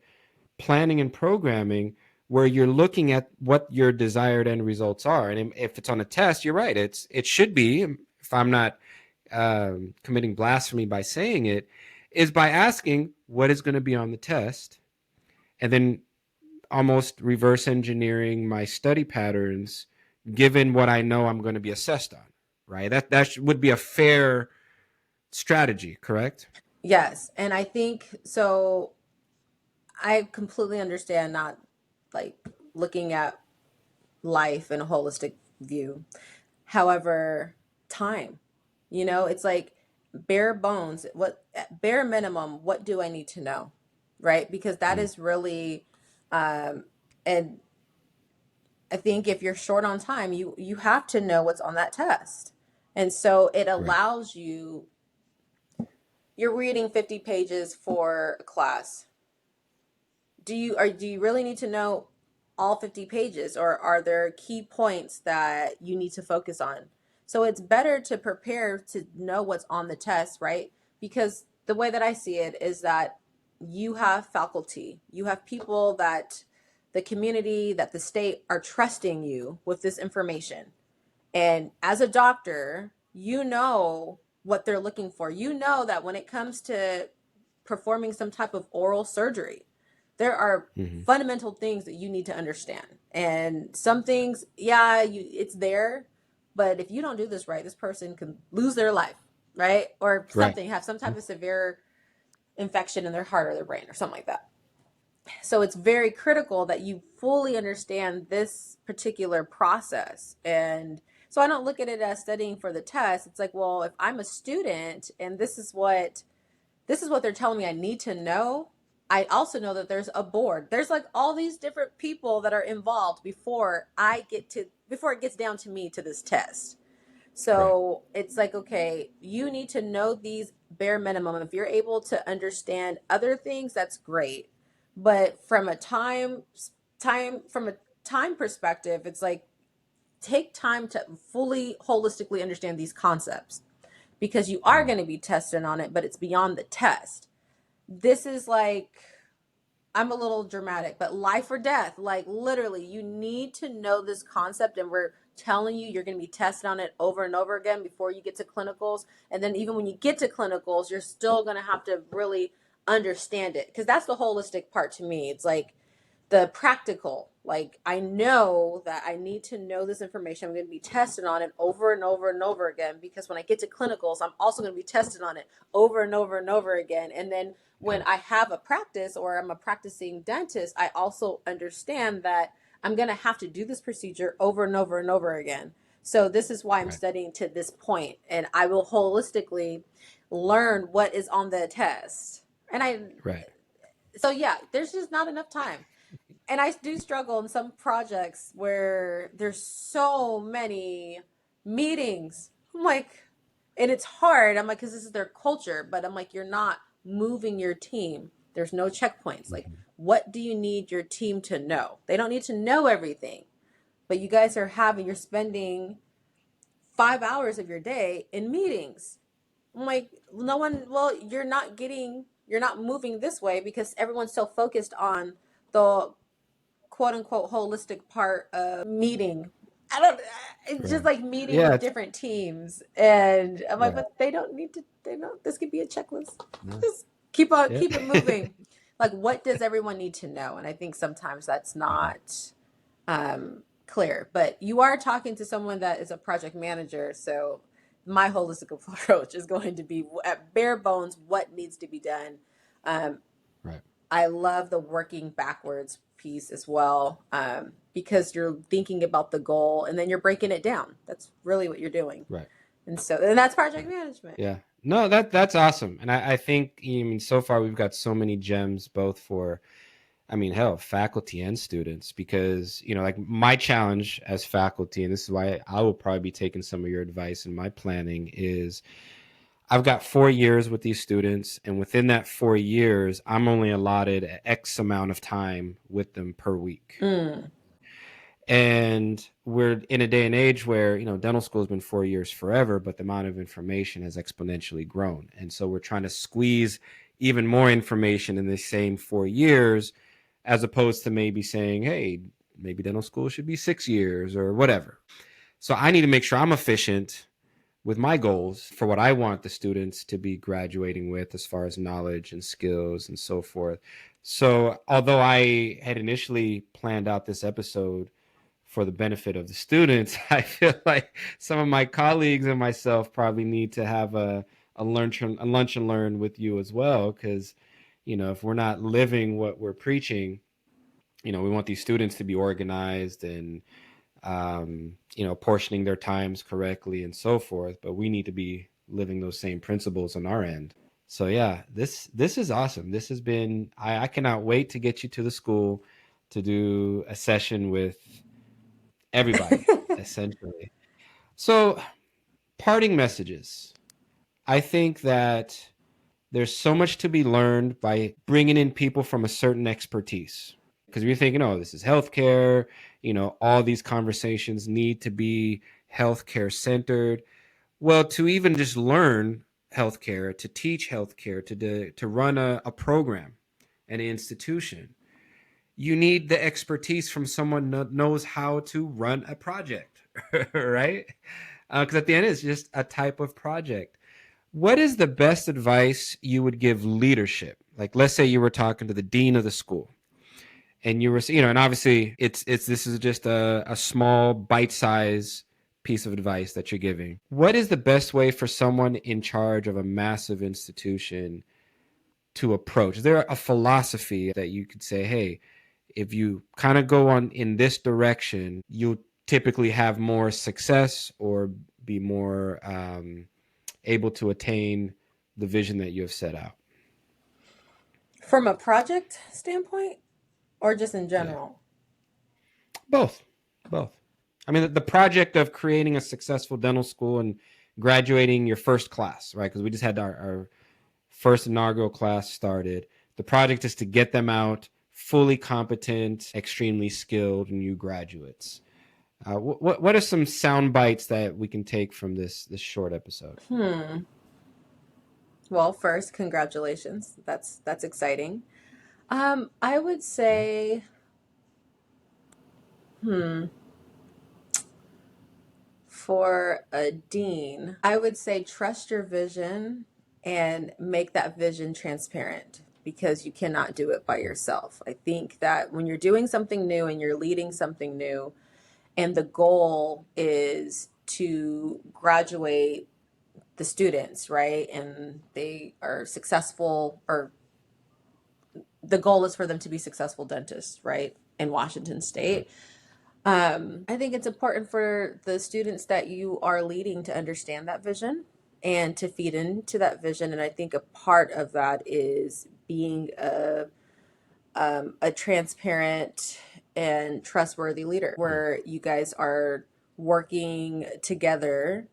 planning and programming where you're looking at what your desired end results are. And if it's on a test, you're right. It should be, if I'm not committing blasphemy by saying it, is by asking what is going to be on the test, and then almost reverse engineering my study patterns given what I know I'm going to be assessed on. Right. That would be a fair strategy, correct? Yes. And I think so. I completely understand not like looking at life in a holistic view. However, time, it's like bare bones, what at bare minimum, what do I need to know? Right? Because that Mm, is really, and I think if you're short on time, you have to know what's on that test. And so it right. allows you're reading 50 pages for a class. Do you really need to know all 50 pages, or are there key points that you need to focus on? So it's better to prepare to know what's on the test, right? Because the way that I see it is that you have faculty, you have people that the community, that the state are trusting you with this information. And as a doctor, you know what they're looking for. You know that when it comes to performing some type of oral surgery, there are Mm-hmm. fundamental things that you need to understand. And some things, yeah, it's there, but if you don't do this right, this person can lose their life, right? Or Right. something, have some type of severe infection in their heart or their brain or something like that. So it's very critical that you fully understand this particular process. And so I don't look at it as studying for the test. It's like, well, if I'm a student and this is what they're telling me I need to know, I also know that there's a board. There's like all these different people that are involved before it gets down to me to this test. Right. So it's like, okay, you need to know these bare minimum. If you're able to understand other things, that's great. But from a time perspective, it's like take time to fully holistically understand these concepts because you are Mm. going to be tested on it, but it's beyond the test. This is like, I'm a little dramatic, but life or death. Like literally, you need to know this concept, and we're telling you you're going to be tested on it over and over again before you get to clinicals. And then even when you get to clinicals, you're still going to have to really understand it because that's the holistic part to me. It's like the practical. Like I know that I need to know this information. I'm going to be tested on it over and over and over again because when I get to clinicals, I'm also going to be tested on it over and over and over again. And then when Yeah. I have a practice or I'm a practicing dentist, I also understand that I'm going to have to do this procedure over and over and over again. So this is why I'm Right. studying to this point, and I will holistically learn what is on the test. And I Right. so yeah, there's just not enough time. And I do struggle in some projects where there's so many meetings. I'm like, and it's hard. I'm like, because this is their culture, but I'm like, you're not moving your team. There's no checkpoints. Like, Mm-hmm. what do you need your team to know? They don't need to know everything, but you guys you're spending 5 hours of your day in meetings. I'm like, no one, well, you're not moving this way because everyone's so focused on the quote unquote holistic part of meeting. I don't, it's just Right. like meeting Yeah. with different teams. And I'm like, Right. but they don't, this could be a checklist. No. Just Yeah. keep it moving. Like, what does everyone need to know? And I think sometimes that's Mhm. not clear, but you are talking to someone that is a project manager. So my holistic approach is going to be at bare bones, what needs to be done. Um, Right. I love the working backwards piece as well, because you're thinking about the goal and then you're breaking it down. That's really what you're doing. Right. And that's project Right. management. Yeah. No, that's awesome. And I think, I mean, so far we've got so many gems both for I mean, hell, faculty and students, because, like my challenge as faculty, and this is why I will probably be taking some of your advice in my planning, is I've got 4 years with these students, and within that 4 years, I'm only allotted X amount of time with them per week. Mm. And we're in a day and age where, dental school has been 4 years forever, but the amount of information has exponentially grown. And so we're trying to squeeze even more information in the same 4 years, as opposed to maybe saying, hey, maybe dental school should be 6 years or whatever. So I need to make sure I'm efficient with my goals for what I want the students to be graduating with as far as knowledge and skills and so forth. So although I had initially planned out this episode for the benefit of the students, I feel like some of my colleagues and myself probably need to have a lunch and learn with you as well, because if we're not living what we're preaching, we want these students to be organized and portioning their times correctly and so forth, but we need to be living those same principles on our end. So yeah, this is awesome. This has been, I cannot wait to get you to the school to do a session with everybody, essentially. So, parting messages. I think that there's so much to be learned by bringing in people from a certain expertise. Because we're thinking, oh, this is healthcare, all these conversations need to be healthcare centered. Well, to even just learn healthcare, to teach healthcare, to run a program, an institution, you need the expertise from someone that knows how to run a project, right? Because at the end, it's just a type of project. What is the best advice you would give leadership? Like, let's say you were talking to the dean of the school, and you were, and obviously, it's this is just a small bite size piece of advice that you're giving. What is the best way for someone in charge of a massive institution to approach? Is there a philosophy that you could say, hey, if you kind of go on in this direction, you'll typically have more success or be more able to attain the vision that you have set out? From a project standpoint or just in Yeah, general? both, both. I mean, the project of creating a successful dental school and graduating your first class, right? Because we just had our first inaugural class started. The project is to get them out fully competent, extremely skilled new graduates. What are some sound bites that we can take from this short episode? Hmm. Well, first, congratulations. That's exciting. I would Yeah. say, hmm, for a dean, I would say trust your vision and make that vision transparent because you cannot do it by yourself. I think that when you're doing something new and you're leading something new, and the goal is to graduate the students, right? And they are successful, or the goal is for them to be successful dentists, right? In Washington Right. State. I think it's important for the students that you are leading to understand that vision and to feed into that vision. And I think a part of that is being a transparent and trustworthy leader Mm. where you guys are working together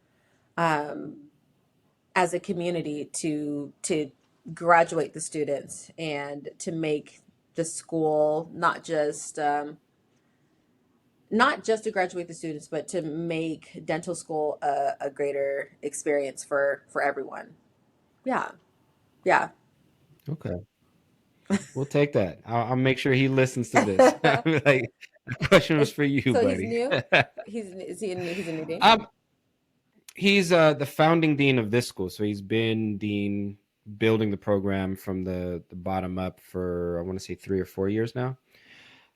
as a community to graduate the students and to make the school not just to graduate the students, but to make dental school a greater experience for everyone. Yeah, yeah. Okay. We'll take that. I'll make sure he listens to this. Like, the question was for you, So he's buddy. new. He's a new dean. um, he's the founding dean of this school, so he's been dean building the program from the bottom up for, I want to say, 3 or 4 years now.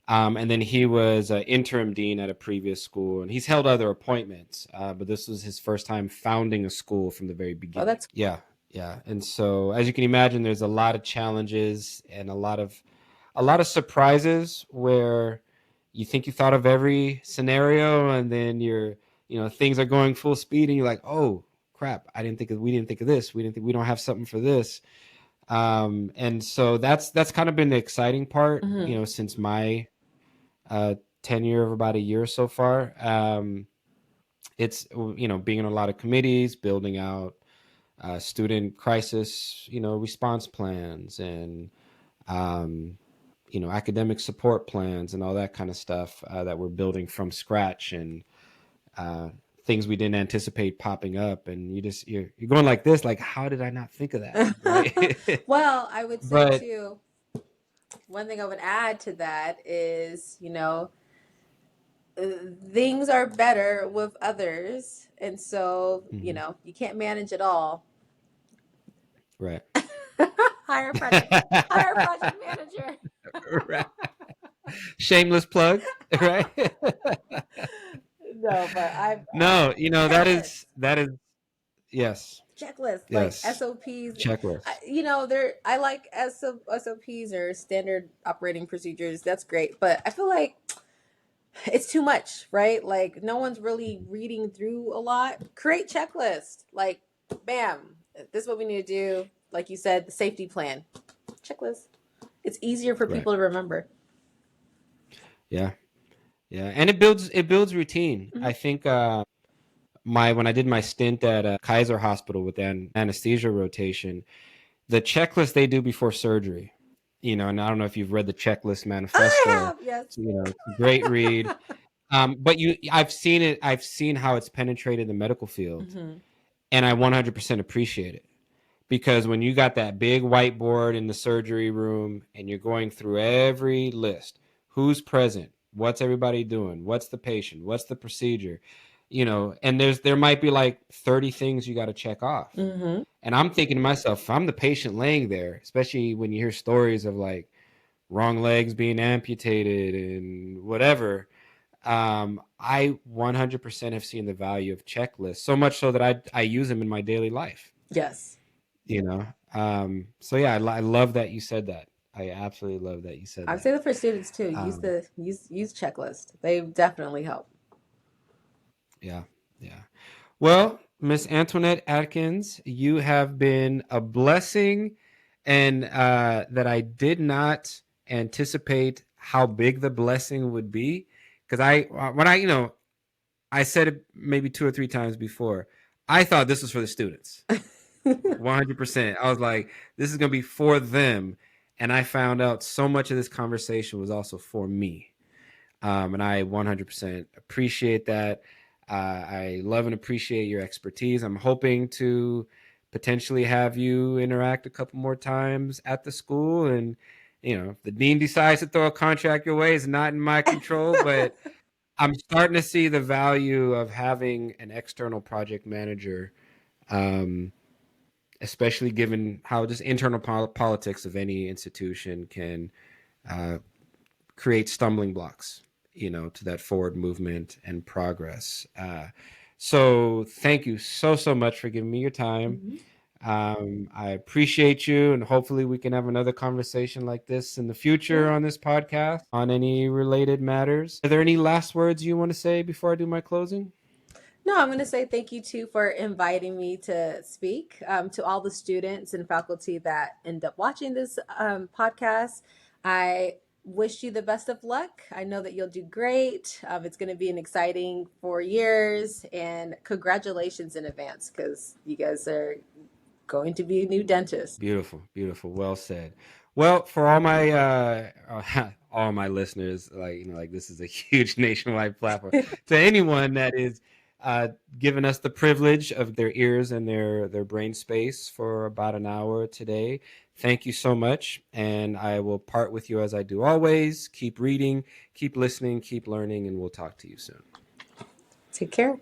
And then he was interim dean at a previous school, and he's held other appointments, but this was his first time founding a school from the very Oh, beginning. that's Yeah, yeah. And so, as you can imagine, there's a lot of challenges and a lot of surprises where you think you thought of every scenario, and then things are going full speed, and you're like, oh crap, we didn't think of this. We don't have something for this. And so that's kind of been the exciting part, Hmm. since my tenure of about a year so far. It's, being in a lot of committees, building out student crisis, response plans, and um, academic support plans and all that kind of stuff that we're building from scratch, and uh, things we didn't anticipate popping up. And you're going like this, like, how did I not think of that? Right. Well, I would say But too, one thing I would add to that is, uh, things are better with others. And so, mhm, you can't manage it all. right. hire a project, hire a project manager. Right. Shameless plug, right? No, but No, checklist, that is yes, checklist, like yes, SOPs. checklist. I like SOPs or standard operating procedures. That's great, but I feel like it's too much, right? Like no one's really reading through a lot. Create checklist. Like, bam, this is what we need to do. Like you said, the safety plan checklist. It's easier for Right. people to remember. Yeah. Yeah. And it builds routine. Hmm. I think when I did my stint at Kaiser Hospital with an anesthesia rotation, the checklist they do before surgery, and I don't know if you've read the checklist I manifesto. have, yes. It's a great read. But I've seen it. I've seen how it's penetrated the medical field, Hmm. and I 100% appreciate it. Because when you got that big whiteboard in the surgery room and you're going through every list, who's present, what's everybody doing, what's the patient, what's the procedure, and there might be like 30 things you got to check off. Hmm. And I'm thinking to myself, if I'm the patient laying there, especially when you hear stories of like wrong legs being amputated and whatever, I 100% have seen the value of checklists, so much so that I use them in my daily life. Yes. So yeah, I love that you said that. I absolutely love that you I said would that. say that for students too. Um, Use checklist. They definitely help. yeah, yeah. Well, Miss Antoinette Atkins, you have been a blessing, and that I did not anticipate how big the blessing would be. Because when I said it maybe two or three times before, I thought this was for the students. 100%. I was like, this is going to be for them. And I found out so much of this conversation was also for me. And I 100% appreciate that. I love and appreciate your expertise. I'm hoping to potentially have you interact a couple more times at the school. And, if the dean decides to throw a contract your way, it's not in my control, but I'm starting to see the value of having an external project manager. Um, Especially given how just internal politics of any institution can uh, create stumbling blocks, to that forward movement and progress. So thank you so much for giving me your time. Mhm. I appreciate you, and hopefully we can have another conversation like this in the future Yeah. on this podcast on any related matters. Are there any last words you want to say before I do my closing? No, I'm going to say thank you too for inviting me to speak to all the students and faculty that end up watching this podcast. I wish you the best of luck. I know that you'll do great. It's going to be an exciting 4 years, and congratulations in advance because you guys are going to be a new dentist. Beautiful, beautiful. Well said. Well, for all my all my listeners, like this is a huge nationwide platform. To anyone that is uh, giving us the privilege of their ears and their brain space for about an hour today, thank you so much. And I will part with you as I do always. Keep reading, keep listening, keep learning, and we'll talk to you soon. Take care.